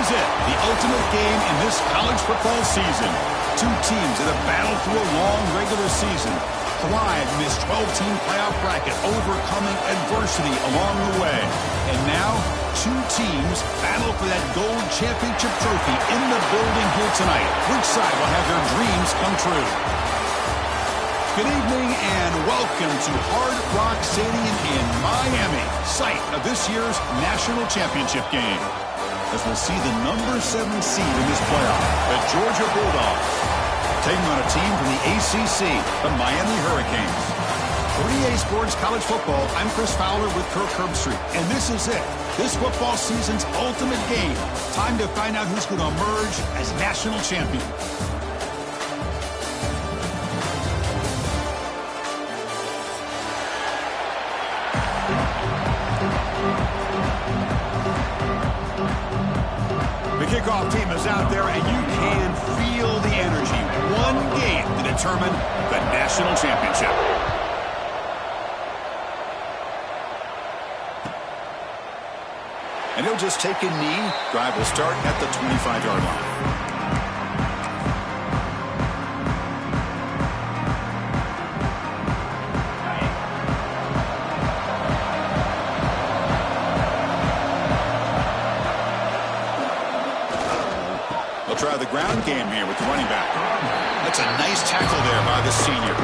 is it, the ultimate game in this college football season. Two teams that have battled through a long regular season, thrived in this 12-team playoff bracket, overcoming adversity along the way. And now, two teams battle for that gold championship trophy in the building here tonight. Which side will have their dreams come true? Good evening and welcome to Hard Rock Stadium in Miami, site of this year's national championship game. As we'll see the number 7 seed in this playoff, the Georgia Bulldogs, taking on a team from the ACC, the Miami Hurricanes. For EA Sports College Football, I'm Chris Fowler with Kirk Herbstreit, and this is it. This football season's ultimate game. Time to find out who's going to emerge as national champion. The kickoff team is out there, and you can feel the energy. One game to determine the national championship. And he'll just take a knee. Drive will start at the 25-yard line. Try the ground game here with the running back. That's a nice tackle there by the senior.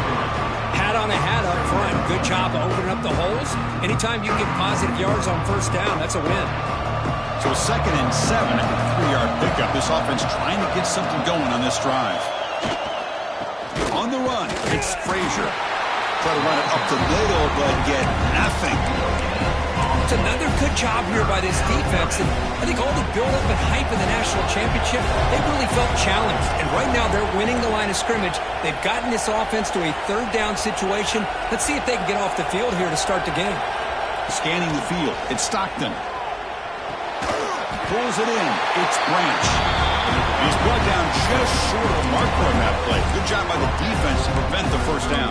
Hat on a hat up front. Good job of opening up the holes. Anytime you get positive yards on first down, that's a win. So 2nd and 7 at the 3-yard pickup. This offense trying to get something going on this drive. On the run, it's Frazier. Try to run it up the middle, but get nothing. It's another good job here by this defense. And I think all the build-up and hype in the national championship, they really felt challenged. And right now, they're winning the line of scrimmage. They've gotten this offense to a 3rd down situation. Let's see if they can get off the field here to start the game. Scanning the field, it's Stockton. Pulls it in, it's Branch. He's brought down just short of the marker on that play. Good job by the defense to prevent the first down.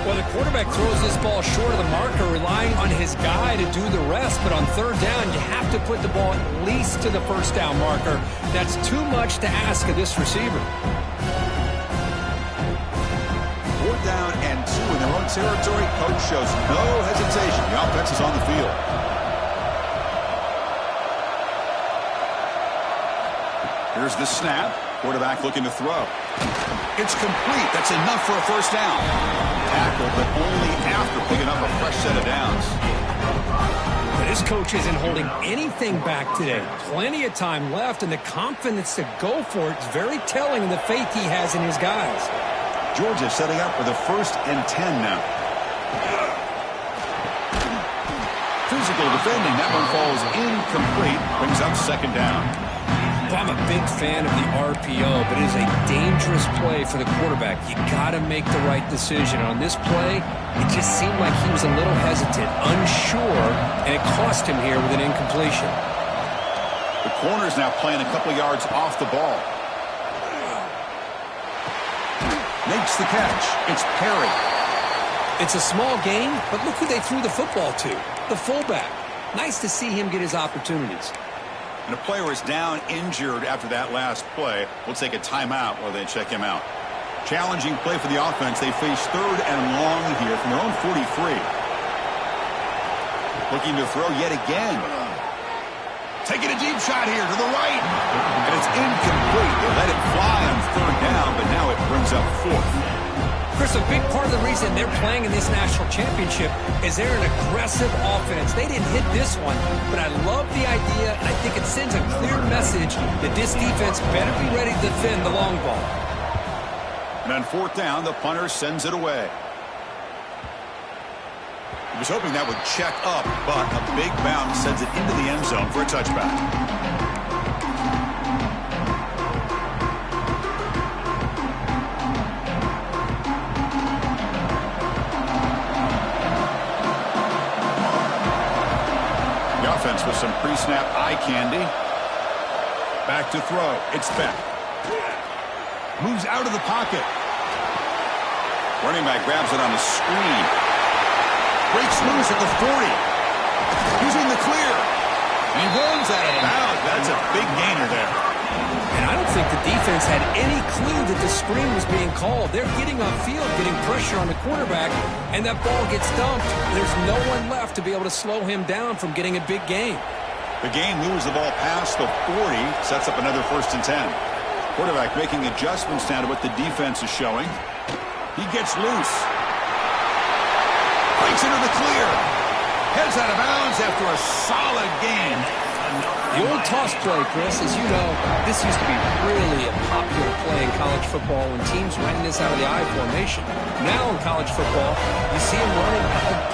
Well, the quarterback throws this ball short of the marker, relying on his guy to do the rest. But on 3rd down, you have to put the ball at least to the first down marker. That's too much to ask of this receiver. 4th down and 2 in their own territory. Coach shows no hesitation. The offense is on the field. Here's the snap. Quarterback looking to throw. It's complete. That's enough for a first down. Tackle, but only after picking up a fresh set of downs. But his coach isn't holding anything back today. Plenty of time left, and the confidence to go for it is very telling of the faith he has in his guys. Georgia setting up for the 1st and 10 now. Physical defending. That one falls incomplete. Brings up 2nd down. I'm a big fan of the RPO, but it is a dangerous play for the quarterback. You got to make the right decision. On this play, it just seemed like he was a little hesitant, unsure, and it cost him here with an incompletion. The corner's now playing a couple yards off the ball. Makes the catch. It's Perry. It's a small game, but look who they threw the football to, the fullback. Nice to see him get his opportunities. And a player is down injured after that last play. We'll take a timeout while they check him out. Challenging play for the offense. They face 3rd and long here from their own 43. Looking to throw yet again. Taking a deep shot here to the right. And it's incomplete. They let it fly on 3rd down, but now it brings up 4th. Chris, a big part of the reason they're playing in this national championship is they're an aggressive offense. They didn't hit this one, but I love the idea, and I think it sends a clear message that this defense better be ready to defend the long ball. And on 4th down, the punter sends it away. He was hoping that would check up, but a big bounce sends it into the end zone for a touchback. With some pre-snap eye candy. Back to throw. It's Beck. Moves out of the pocket. Running back grabs it on the screen. Breaks loose at the 40. He's in the clear. And he runs out of bounds. That's a big gainer there. And I don't think the defense had any clue that the screen was being called. They're getting upfield, getting pressure on the quarterback, and that ball gets dumped. There's no one left to be able to slow him down from getting a big gain. The game moves the ball past the 40, sets up another 1st and 10. Quarterback making adjustments now to what the defense is showing. He gets loose. Breaks into the clear. Heads out of bounds after a solid gain. The old toss play, Chris, as you know, this used to be really a popular play in college football when teams ran this out of the I formation. Now in college football, you see them running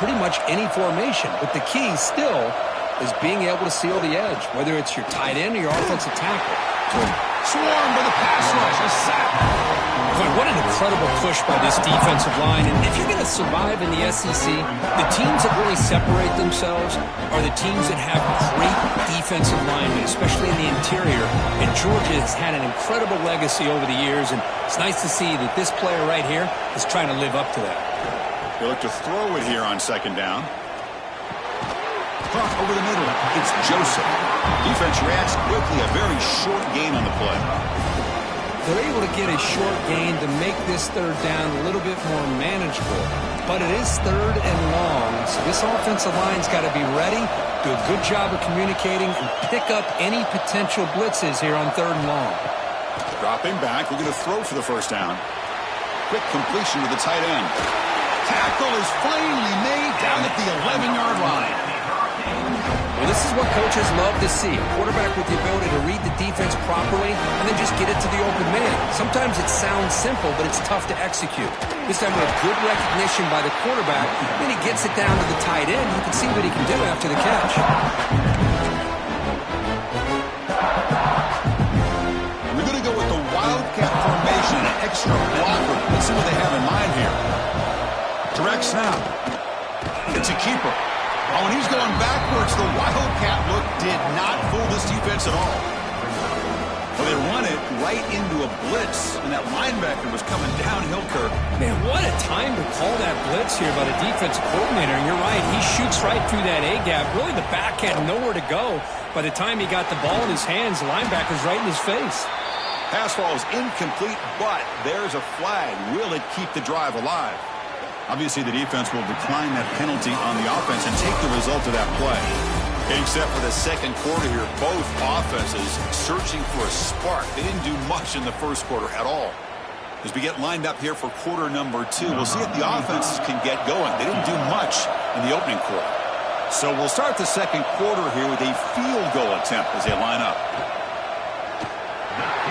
pretty much any formation. But the key still is being able to seal the edge, whether it's your tight end or your offensive tackle. Swarmed with a pass rush, a sack. Boy, what an incredible push by this defensive line. And if you're going to survive in the SEC, the teams that really separate themselves are the teams that have great defensive linemen, especially in the interior. And Georgia has had an incredible legacy over the years, and it's nice to see that this player right here is trying to live up to that. They look to throw it here on 2nd down. Clock over the middle. It's Joseph. Defense reacts quickly. A very short gain on the play. They're able to get a short gain to make this 3rd down a little bit more manageable. But it is 3rd and long, so this offensive line's got to be ready, do a good job of communicating, and pick up any potential blitzes here on 3rd and long. Dropping back. We're going to throw for the 1st down. Quick completion to the tight end. Tackle is finally made down at the 11-yard line. Well, this is what coaches love to see. A quarterback with the ability to read the defense properly and then just get it to the open man. Sometimes it sounds simple, but it's tough to execute. This time with good recognition by the quarterback, then he gets it down to the tight end. You can see what he can do after the catch. We're going to go with the Wildcat formation, an extra blocker. Let's see what they have in mind here. Direct snap. It's a keeper. Oh, and he's going backwards. The Wildcat look did not fool this defense at all. Well, they run it right into a blitz, and that linebacker was coming downhill, Kirk. Man, what a time to call that blitz here by the defensive coordinator. And you're right, he shoots right through that A-gap. Really, the back had nowhere to go. By the time he got the ball in his hands, the linebacker's right in his face. Pass ball is incomplete, but there's a flag. Will it keep the drive alive? Obviously, the defense will decline that penalty on the offense and take the result of that play. Except for the 2nd quarter here, both offenses searching for a spark. They didn't do much in the 1st quarter at all. As we get lined up here for quarter number 2, we'll see if the offenses can get going. They didn't do much in the opening quarter. So we'll start the 2nd quarter here with a field goal attempt as they line up.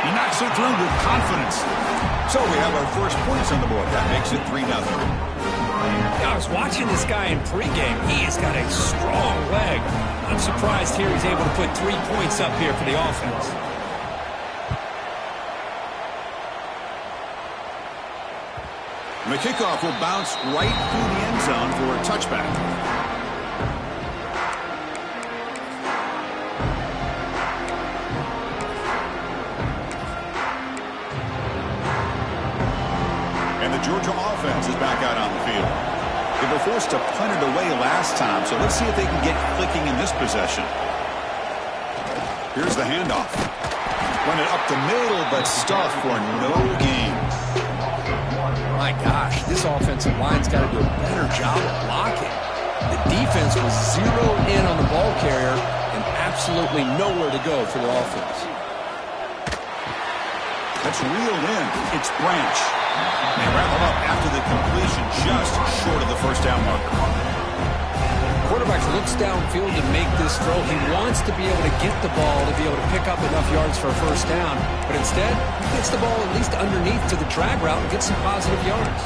He knocks it through with confidence. So we have our first points on the board. That makes it 3-0. I was watching this guy in pregame. He has got a strong leg. I'm surprised here he's able to put 3 points up here for the offense. And the kickoff will bounce right through the end zone for a touchback. And the Georgia offense is back out on the field. They were forced to punt it away last time, so let's see if they can get clicking in this possession. Here's the handoff. Run it up the middle, but stuffed for no gain. My gosh, this offensive line's got to do a better job of blocking. The defense was zeroed in on the ball carrier and absolutely nowhere to go for the offense. That's reeled in. It's Branch. They wrap him up after the completion, just short of the 1st down marker. Quarterback looks downfield to make this throw. He wants to be able to get the ball to be able to pick up enough yards for a 1st down. But instead, he gets the ball at least underneath to the drag route and gets some positive yards.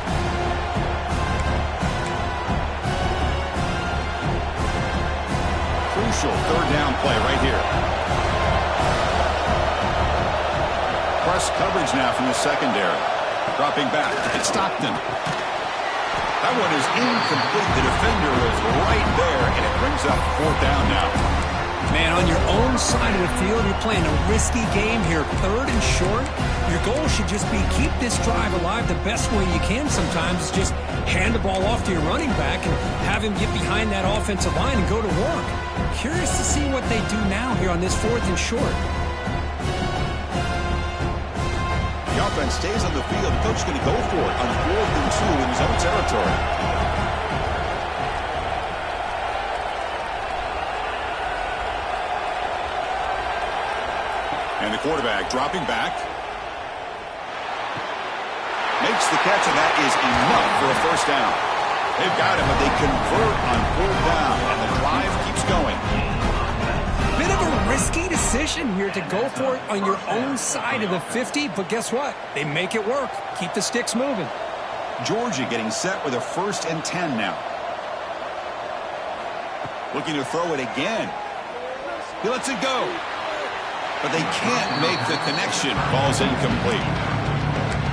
Crucial 3rd down play right here. Press coverage now from the secondary. Dropping back. It's Stockton. That one is incomplete. The defender was right there, and it brings up 4th down now. Man, on your own side of the field, you're playing a risky game here. 3rd and short. Your goal should just be keep this drive alive the best way you can sometimes. Is just hand the ball off to your running back and have him get behind that offensive line and go to work. Curious to see what they do now here on this 4th and short. The offense stays on the field. The coach is going to go for it on 4th and 2 in his own territory. And the quarterback dropping back. Makes the catch, and that is enough for a first down. They've got him, but they convert on 4th down, and the drive keeps going. Bit of a risky decision here to go for it on your own side of the 50, but guess what? They make it work. Keep the sticks moving. Georgia getting set with a 1st and 10 now. Looking to throw it again. He lets it go. But they can't make the connection. Ball's incomplete.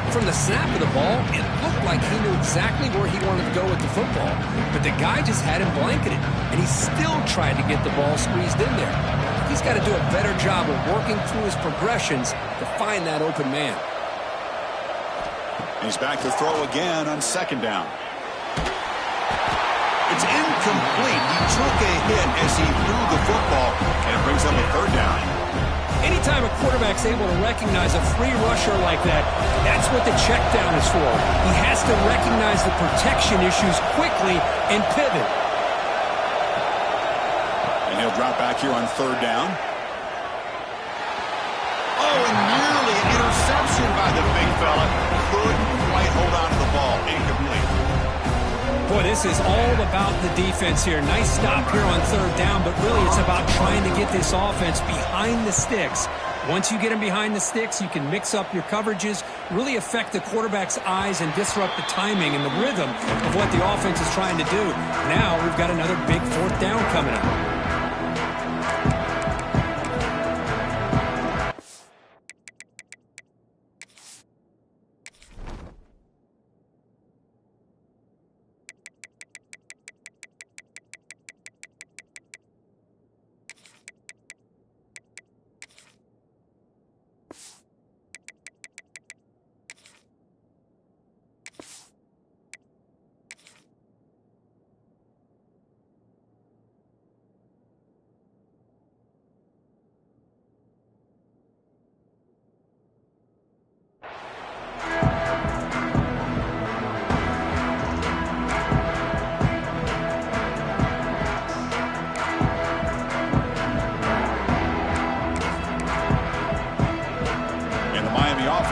From the snap of the ball, it looked like he knew exactly where he wanted to go with the football. But the guy just had him blanketed, and he still tried to get the ball squeezed in there. He's got to do a better job of working through his progressions to find that open man. He's back to throw again on 2nd down. It's incomplete. He took a hit as he threw the football, and it brings up a 3rd down. Anytime a quarterback's able to recognize a free rusher like that, that's what the check down is for. He has to recognize the protection issues quickly and pivot. And he'll drop back here on 3rd down. Oh, and nearly an interception by the big fella. Couldn't quite hold on to the ball. Incomplete. Boy, this is all about the defense here. Nice stop here on 3rd down, but really it's about trying to get this offense behind the sticks. Once you get them behind the sticks, you can mix up your coverages, really affect the quarterback's eyes and disrupt the timing and the rhythm of what the offense is trying to do. Now we've got another big 4th down coming up.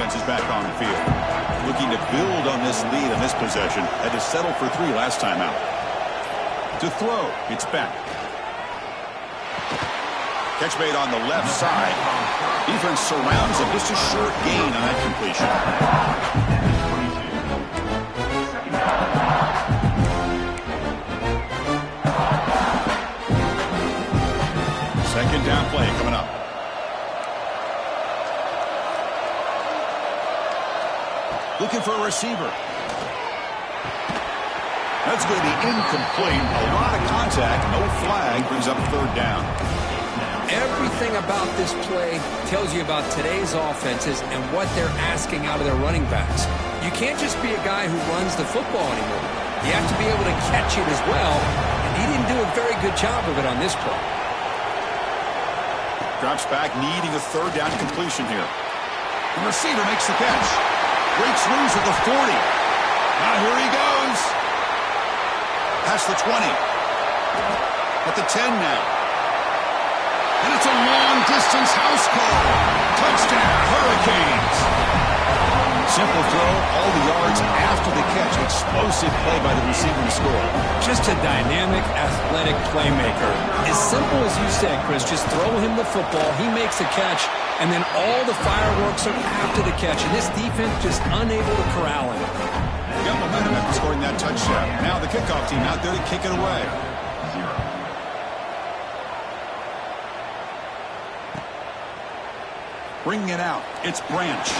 Is back on the field. Looking to build on this lead in this possession. Had to settle for 3 last time out. To throw, it's back. Catch made on the left side. Defense surrounds him. Just a short gain on that completion. 2nd down play coming up. Looking for a receiver. That's going to be incomplete. A lot of contact. No flag. Brings up 3rd down. Everything about this play tells you about today's offenses and what they're asking out of their running backs. You can't just be a guy who runs the football anymore. You have to be able to catch it as well, and he didn't do a very good job of it on this play. Drops back, needing a 3rd down completion here. The receiver makes the catch. Breaks loose at the 40. Now here he goes. Past the 20. At the 10 now. And it's a long-distance house call. Touchdown, Hurricanes. Simple throw, all the yards after the catch. Explosive play by the receiver to score. Just a dynamic, athletic playmaker. As simple as you said, Chris, just throw him the football. He makes a catch. And then all the fireworks are after the catch. And this defense just unable to corral him. Got momentum after scoring that touchdown. Now the kickoff team out there to kick it away. Bringing it out. It's Branch.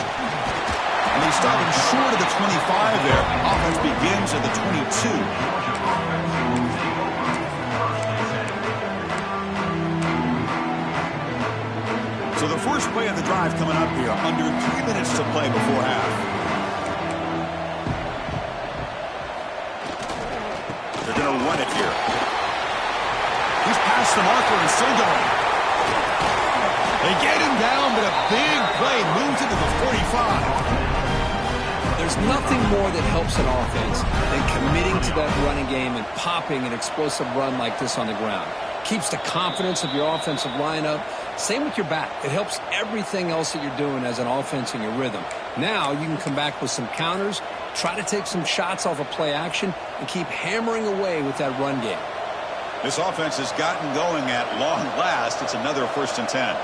And they stop him short of the 25 there. Offense begins at the 22. play of the drive coming up here. Under 3 minutes to play before half. They're going to run it here. He's past the marker and still going. They get him down, but a big play moves into the 45. There's nothing more that helps an offense than committing to that running game and popping an explosive run like this on the ground. Keeps the confidence of your offensive lineup. Same with your back. It helps everything else that you're doing as an offense in your rhythm. Now you can come back with some counters, try to take some shots off of play action, and keep hammering away with that run game. This offense has gotten going at long last. It's another 1st and 10.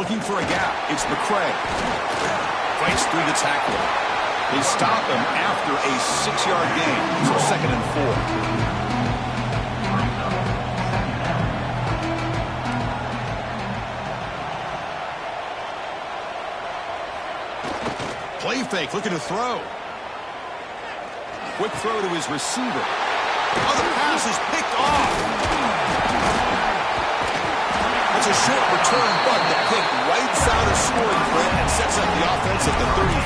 Looking for a gap. It's McCray. Fights through the tackle. They stop him after a 6-yard gain. So 2nd and 4. Play fake, looking to throw. Quick throw to his receiver. Oh, the pass is picked off. It's a short return, but the pick right side of scoring threat and sets up the offense at the 33.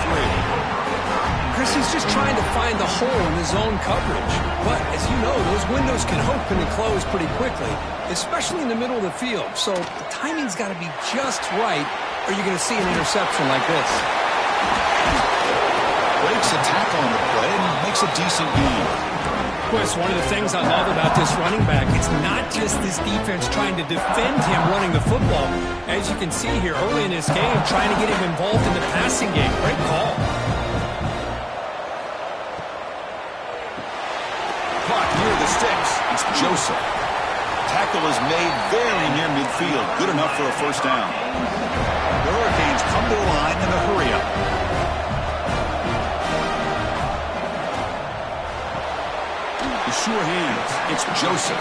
Chris, he's just trying to find the hole in his own coverage. But, as you know, those windows can open and close pretty quickly, especially in the middle of the field. So the timing's got to be just right, or you're going to see an interception like this. Breaks a tackle on the play and makes a decent gain. Chris, one of the things I love about this running back, it's not just this defense trying to defend him running the football. As you can see here early in this game, trying to get him involved in the passing game. Great call. Clock near the sticks. It's Joseph. Tackle is made very near midfield. Good enough for a 1st down. The Hurricanes come to the line in a hurry-up. Sure hands. It's Joseph.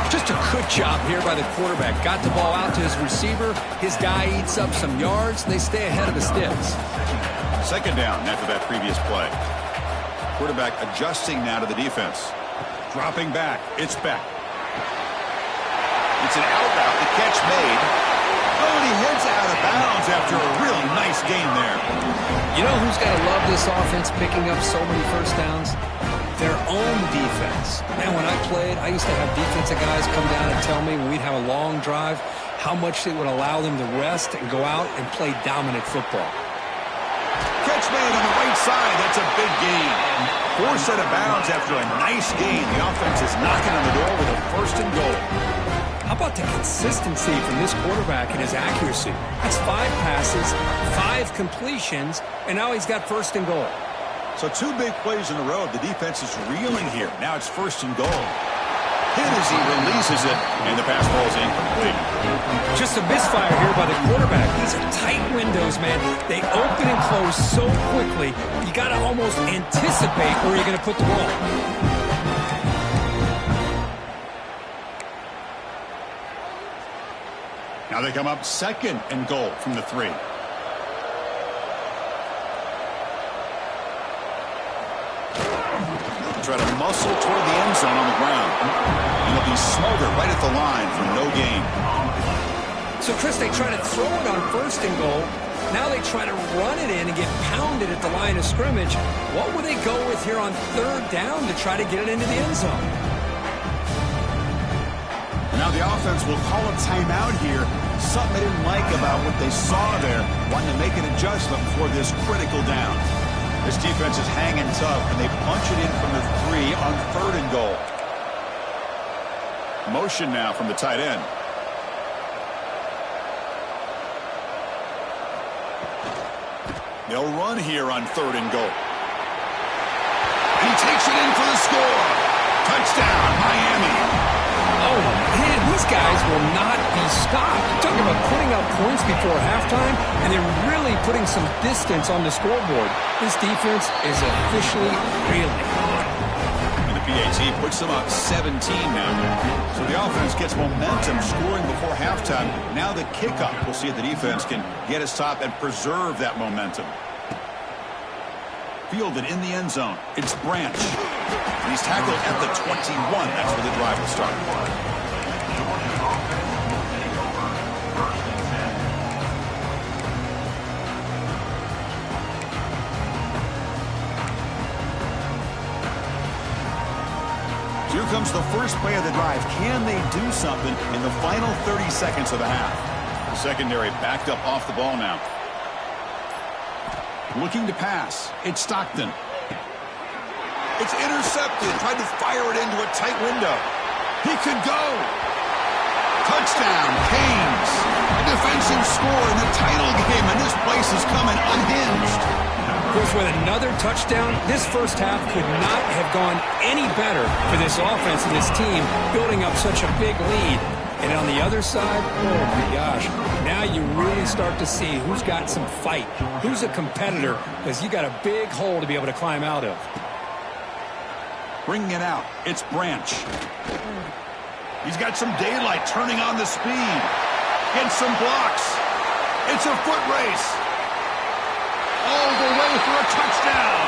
Just a good job here by the quarterback. Got the ball out to his receiver. His guy eats up some yards. They stay ahead of the sticks. 2nd down after that previous play. Quarterback adjusting now to the defense. Dropping back. It's Beck. It's an out route. The catch made. Oh, and he heads out of bounds after a really nice gain there. You know who's got to love this offense picking up so many 1st downs? Their own defense. Man, when I played, I used to have defensive guys come down and tell me when we'd have a long drive how much it would allow them to rest and go out and play dominant football. Catch made on the right side. That's a big gain. 4 set of bounds after a nice gain. The offense is knocking on the door with a 1st and goal. How about the consistency from this quarterback and his accuracy? That's 5 passes, 5 completions, and now he's got 1st and goal. So 2 big plays in a row. The defense is reeling here. Now it's 1st and goal. Hit as he releases it, and the pass ball is incomplete. Just a misfire here by the quarterback. These are tight windows, man. They open and close so quickly, you got to almost anticipate where you're going to put the ball. Now they come up 2nd and goal from the 3. Try to muscle toward the end zone on the ground. And they'll be smothered right at the line for no gain. So, Chris, they try to throw it on 1st and goal. Now they try to run it in and get pounded at the line of scrimmage. What would they go with here on 3rd down to try to get it into the end zone? Now the offense will call a timeout here. Something they didn't like about what they saw there. Wanting to make an adjustment for this critical down. This defense is hanging tough, and they punch it in from the 3 on 3rd and goal. Motion now from the tight end. They'll run here on 3rd and goal. And he takes it in for the score. Touchdown, Miami. Oh, man, these guys will not be stopped. You're talking about putting up points before halftime, and they're really putting some distance on the scoreboard. This defense is officially reeling. And the PAT puts them up 17 now. So the offense gets momentum scoring before halftime. Now the kickoff. We'll see if the defense can get a stop and preserve that momentum. Fielded in the end zone. It's Branch. And he's tackled at the 21. That's where the drive will start. Here comes the first play of the drive. Can they do something in the final 30 seconds of the half? The secondary backed up off the ball now. Looking to pass. It's Stockton. It's intercepted. Tried to fire it into a tight window. He could go. Touchdown, Canes. A defensive score in the title game, and this place is coming unhinged. Chris, with another touchdown, this first half could not have gone any better for this offense and this team, building up such a big lead. And on the other side, oh my gosh, now you really start to see who's got some fight, who's a competitor, because you got a big hole to be able to climb out of. Bringing it out, it's Branch. He's got some daylight, turning on the speed. Gets some blocks. It's a foot race. All the way for a touchdown.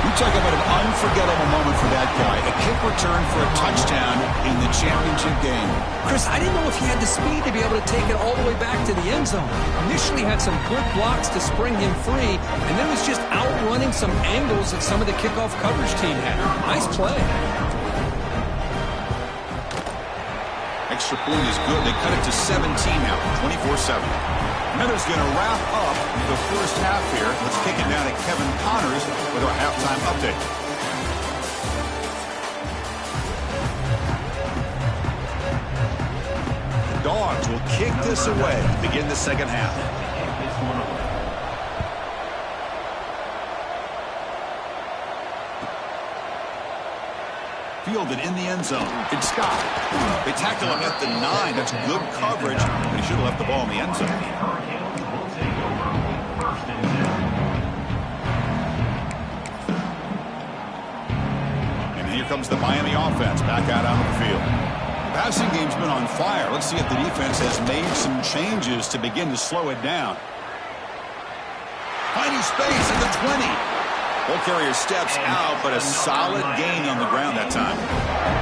You talk about an unforgettable moment for that guy. A kick return for a touchdown in the championship game. Chris, I didn't know if he had the speed to be able to take it all the way back to the end zone. Initially had some good blocks to spring him free, and then was just outrunning some angles that some of the kickoff coverage team had. Nice play. Extra point is good. They cut it to 17 now, 24-7. Miller's going to wrap up the first half here. Let's kick it down to Kevin Connors with our halftime update. The Dogs will kick this away to begin the second half. Fielded in the end zone. It's Scott. They tackle him at the 9. That's good coverage, but he should have left the ball in the end zone. And here comes the Miami offense back out onto the field. The passing game's been on fire. Let's see if the defense has made some changes to begin to slow it down. Finding space at the 20. Ball carrier steps out, but a solid gain on the ground that time.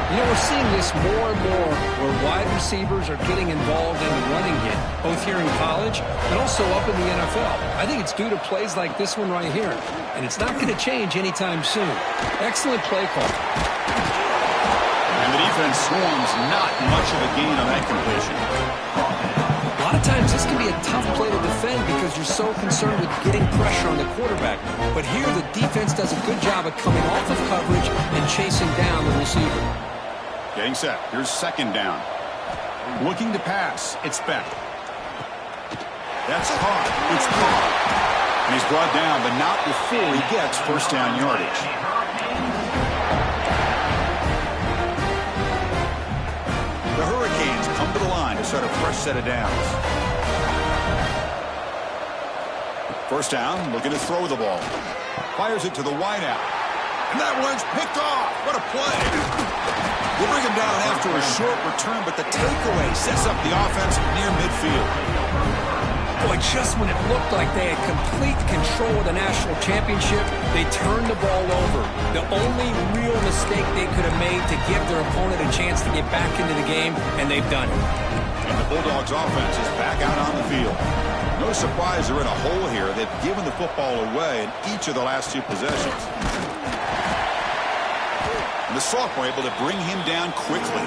You know, we're seeing this more and more where wide receivers are getting involved in the running game, both here in college and also up in the NFL. I think it's due to plays like this one right here, and it's not going to change anytime soon. Excellent play call. And the defense swarms, not much of a gain on that completion. A lot of times this can be a tough play to defend because you're so concerned with getting pressure on the quarterback. But here the defense does a good job of coming off of coverage and chasing down the receiver. Getting set. Here's second down. Looking to pass. It's Beck. That's caught. It's caught. And he's brought down, but not before he gets first down yardage. The Hurricanes come to the line to start a fresh set of downs. First down, looking to throw the ball. Fires it to the wideout. And that one's picked off. What a play. We'll bring him down after a short return, but the takeaway sets up the offense near midfield. Boy, just when it looked like they had complete control of the national championship, they turned the ball over. The only real mistake they could have made to give their opponent a chance to get back into the game, and they've done it. And the Bulldogs offense is back out on the field. No surprise they're in a hole here. They've given the football away in each of the last two possessions. And the sophomore able to bring him down quickly.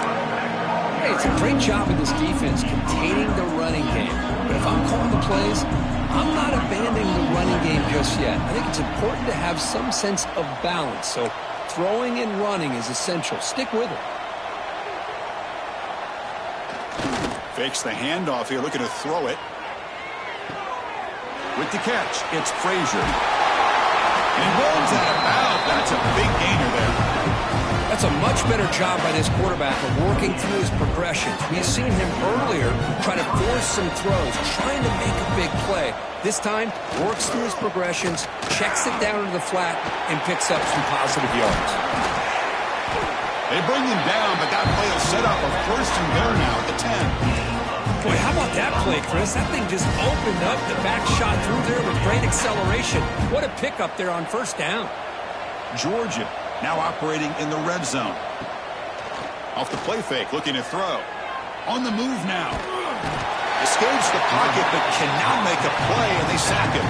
Hey, it's a great job of this defense containing the running game. But if I'm calling the plays, I'm not abandoning the running game just yet. I think it's important to have some sense of balance. So throwing and running is essential. Stick with it. Fakes the handoff here, looking to throw it. With the catch, it's Frazier. And he rolls out of bounds. That's a big gainer there. That's a much better job by this quarterback of working through his progressions. We've seen him earlier try to force some throws, trying to make a big play. This time, works through his progressions, checks it down to the flat, and picks up some positive yards. They bring him down, but that play will set up a first and goal now at the 10. Boy, how about that play, Chris? That thing just opened up. The back shot through there with great acceleration. What a pickup there on first down. Georgia now operating in the red zone. Off the play fake, looking to throw. On the move now. Escapes the pocket, but cannot make a play, and they sack him.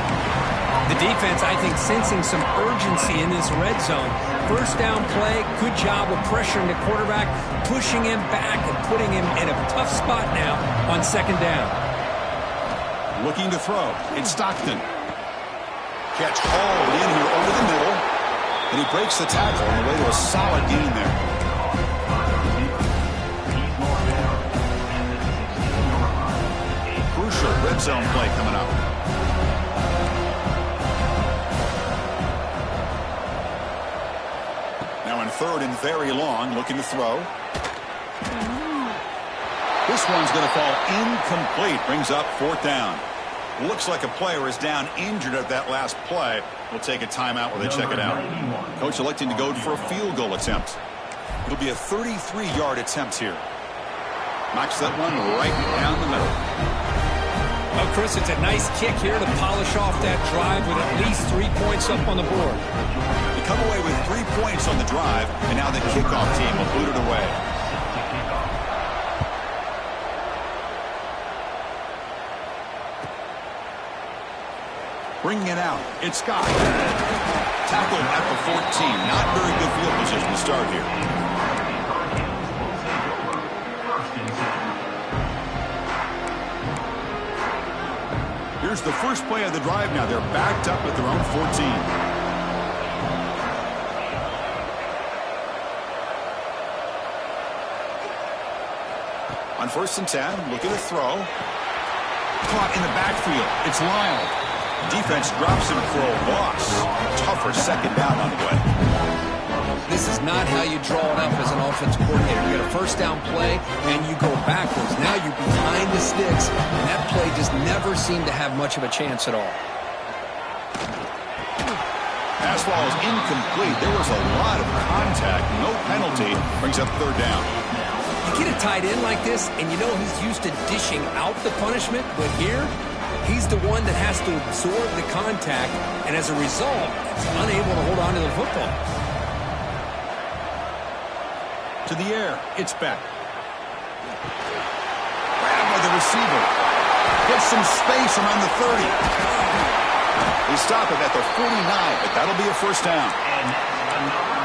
The defense, I think, sensing some urgency in this red zone. First down play, good job of pressuring the quarterback, pushing him back and putting him in a tough spot now on second down. Looking to throw. It's Stockton. Catch hauled in here over the middle. And he breaks the tackle on the way to a solid gain there. Crucial red zone play coming up. Now in third and very long, looking to throw. This one's going to fall incomplete. Brings up fourth down. Looks like a player is down injured at that last play. We'll take a timeout while they check it out. Coach electing to go for a field goal attempt. It'll be a 33-yard attempt here. Knocks that one right down the middle. Well, Chris, it's a nice kick here to polish off that drive with at least 3 points up on the board. They come away with 3 points on the drive, and now the kickoff team will boot it away. Bringing it out, it's Scott. Tackled at the 14. Not very good field position to start here. Here's the first play of the drive now. They're backed up at their own 14. On first and 10, look at the throw. Caught in the backfield. It's Lyle. Defense drops him for a loss. Tougher second down on the way. This is not how you draw it up as an offensive coordinator. You get a first down play, and you go backwards. Now you're behind the sticks, and that play just never seemed to have much of a chance at all. Pass ball is incomplete. There was a lot of contact. No penalty. Brings up third down. You get a tight end like this, and you know he's used to dishing out the punishment, but here, he's the one that has to absorb the contact, and as a result, is unable to hold on to the football. To the air, it's Beck. Grabbed by the receiver. Gets some space around the 30. They stop him at the 49, but that'll be a first down.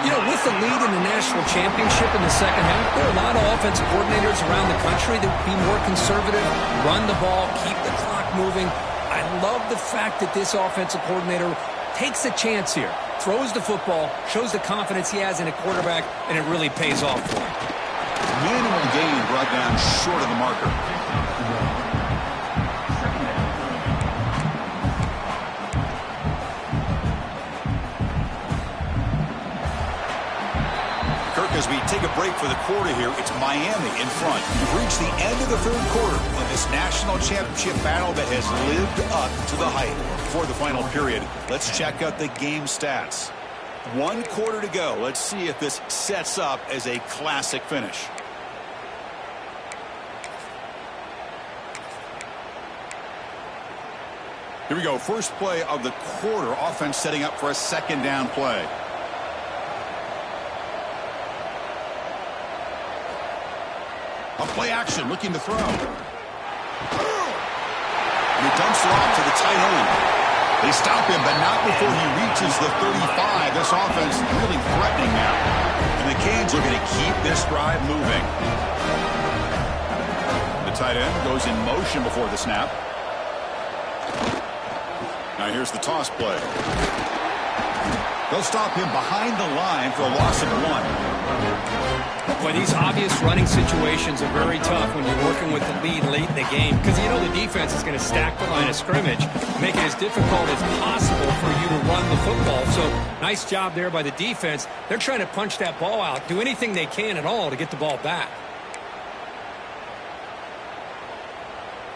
You know, with the lead in the national championship in the second half, there are a lot of offensive coordinators around the country that would be more conservative, run the ball, keep the clock moving. I love the fact that this offensive coordinator takes a chance here, throws the football, shows the confidence he has in a quarterback, and it really pays off for him. Minimal gain brought down short of the marker. As we take a break for the quarter here, it's Miami in front. We've reached the end of the third quarter of this national championship battle that has lived up to the hype. For the final period, let's check out the game stats. 1 quarter to go. Let's see if this sets up as a classic finish. Here we go. First play of the quarter. Offense setting up for a second down play. A play action, looking to throw. And he dumps it off to the tight end. They stop him, but not before he reaches the 35. This offense really threatening now. And the Canes are going to keep this drive moving. The tight end goes in motion before the snap. Now here's the toss play. They'll stop him behind the line for a loss of 1. Boy, these obvious running situations are very tough when you're working with the lead late in the game because you know the defense is going to stack the line of scrimmage, make it as difficult as possible for you to run the football. So nice job there by the defense. They're trying to punch that ball out, do anything they can at all to get the ball back.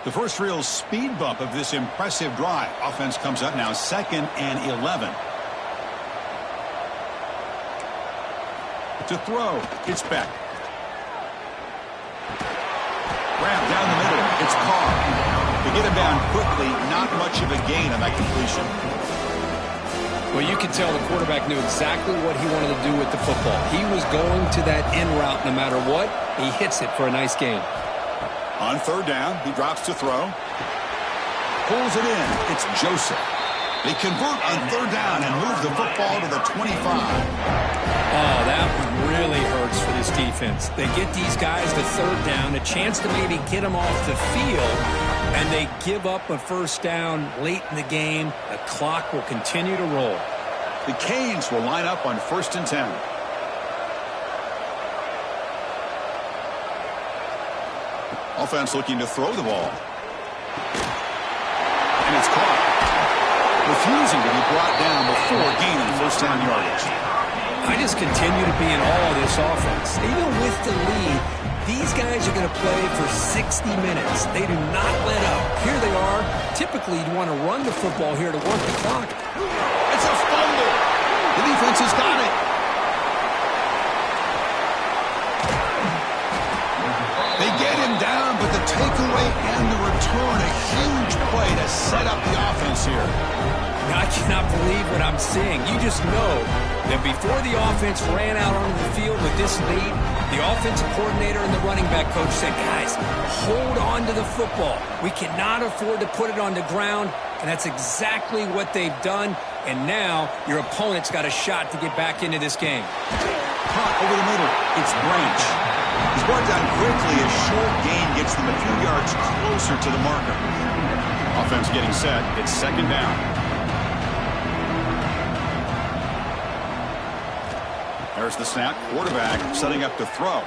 The first real speed bump of this impressive drive. Offense comes up now 2nd and 11. To throw, it's Beck. Grab down the middle, it's Carr. To get him down quickly, not much of a gain on that completion. Well, you can tell the quarterback knew exactly what he wanted to do with the football. He was going to that in route no matter what. He hits it for a nice gain. On third down, he drops to throw. Pulls it in, it's Joseph. They convert on third down and move the football to the 25. Oh, that one really hurts for this defense. They get these guys to third down, a chance to maybe get them off the field, and they give up a first down late in the game. The clock will continue to roll. The Canes will line up on 1st and 10. Offense looking to throw the ball. And it's caught. Refusing to be brought down before gaining first down yardage. I just continue to be in awe of this offense. Even with the lead, these guys are going to play for 60 minutes. They do not let up. Here they are. Typically, you'd want to run the football here to work the clock. It's a fumble. The defense has got it. They get him down, but the takeaway and the return, a huge play to set up the offense here. I cannot believe what I'm seeing. You just know that before the offense ran out onto the field with this lead, the offensive coordinator and the running back coach said, guys, hold on to the football. We cannot afford to put it on the ground, and that's exactly what they've done. And now your opponent's got a shot to get back into this game. Caught over the middle. It's Branch. He's brought down quickly. A short gain gets them a few yards closer to the marker. Offense getting set. It's 2nd down. There's the snap. Quarterback setting up to throw.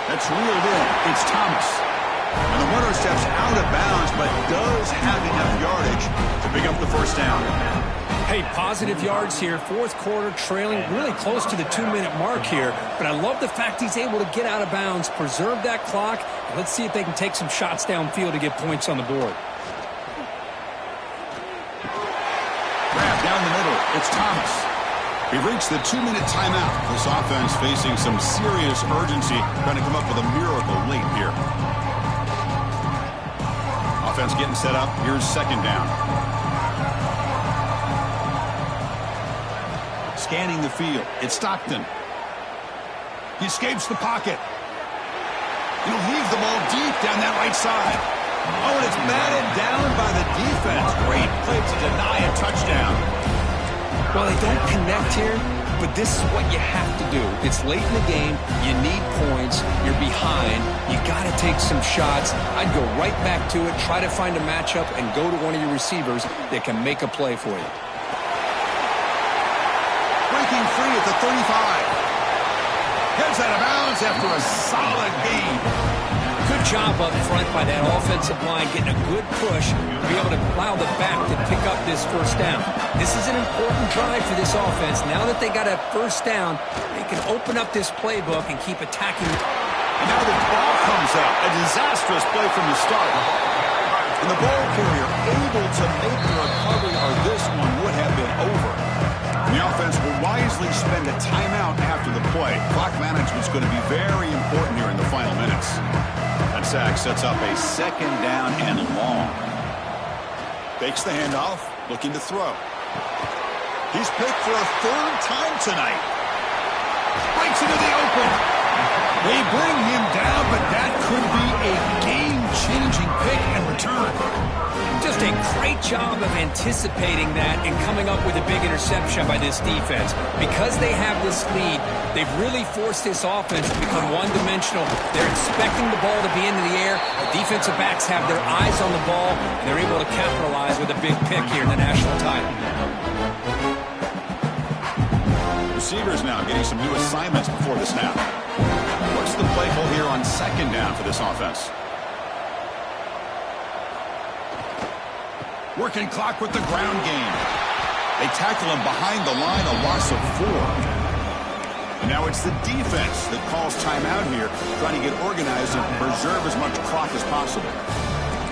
That's reeled in. It's Thomas. And the runner steps out of bounds, but does have enough yardage to pick up the first down. Hey, positive yards here. 4th quarter, trailing really close to the 2-minute mark here. But I love the fact he's able to get out of bounds, preserve that clock, and let's see if they can take some shots downfield to get points on the board. Grab down the middle. It's Thomas. We've reached the 2-minute timeout. This offense facing some serious urgency, trying to come up with a miracle late here. Offense getting set up. Here's 2nd down. Scanning the field. It's Stockton. He escapes the pocket. He'll leave the ball deep down that right side. Oh, and it's batted down by the defense. Great play to deny a touchdown. Well, they don't connect here, but this is what you have to do. It's late in the game. You need points. You're behind. You got to take some shots. I'd go right back to it, try to find a matchup, and go to one of your receivers that can make a play for you. Breaking free at the 35. Heads out of bounds after a solid gain. Good job up front by that offensive line, getting a good push to be able to allow the back to pick up this first down. This is an important drive for this offense. Now that they got a first down, they can open up this playbook and keep attacking. And now the ball comes out. A disastrous play from the start. And the ball carrier able to make the recovery, or this one would have been over. The offense will wisely spend a timeout after the play. Clock management's going to be very important here in the final minutes. That sack sets up a 2nd down and long. Fakes the handoff, looking to throw. He's picked for a 3rd time tonight. Breaks into the open. They bring him down, but that could be a game-changing pick and return. Just a great job of anticipating that and coming up with a big interception by this defense. Because they have this lead, they've really forced this offense to become one-dimensional. They're expecting the ball to be into the air. The defensive backs have their eyes on the ball, and they're able to capitalize with a big pick here in the national title. Receivers now getting some new assignments before the snap. What's the play call here on 2nd down for this offense? Working clock with the ground game. They tackle him behind the line, a loss of 4. And now it's the defense that calls timeout here, trying to get organized and preserve as much clock as possible.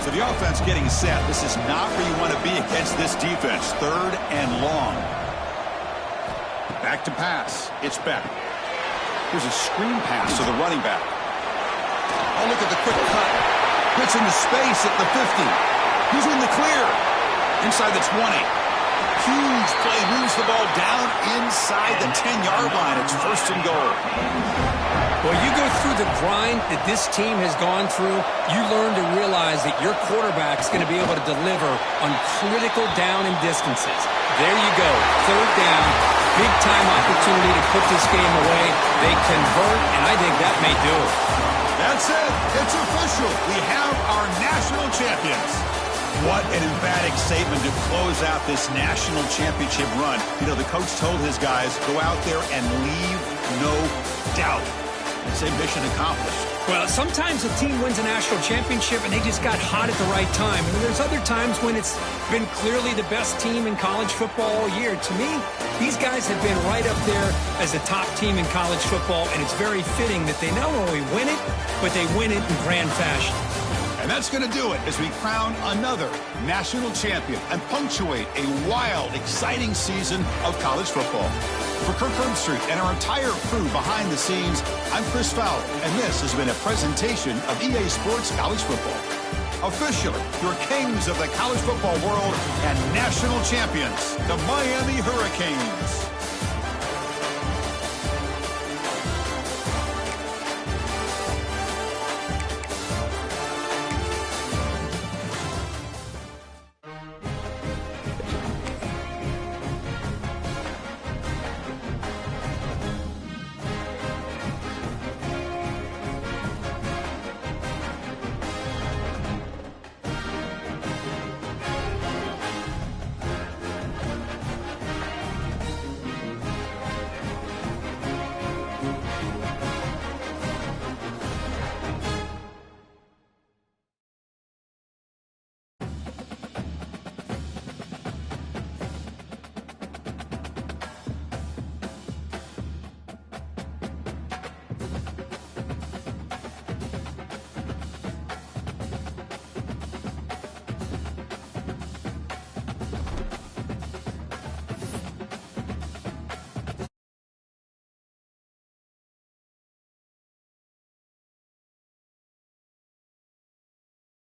So the offense getting set. This is not where you want to be against this defense. 3rd and long. Back to pass. It's Beck. Here's a screen pass to the running back. Oh, look at the quick cut. Gets into space at the 50. He's in the clear. Inside the 20. Huge play, moves the ball down inside the 10-yard line. It's first and goal. Well, you go through the grind that this team has gone through, you learn to realize that your quarterback's going to be able to deliver on critical down and distances. There you go, third down, big-time opportunity to put this game away. They convert, and I think that may do it. That's it. It's official. We have our national champions. What an emphatic statement to close out this national championship run. You know, the coach told his guys, go out there and leave no doubt. Say mission accomplished. Well, sometimes a team wins a national championship and they just got hot at the right time. And there's other times when it's been clearly the best team in college football all year. To me, these guys have been right up there as a top team in college football, and it's very fitting that they not only win it, but they win it in grand fashion. And that's going to do it as we crown another national champion and punctuate a wild, exciting season of college football. For Kirk Herbstreit and our entire crew behind the scenes, I'm Chris Fowler, and this has been a presentation of EA Sports College Football. Officially, your kings of the college football world and national champions, the Miami Hurricanes.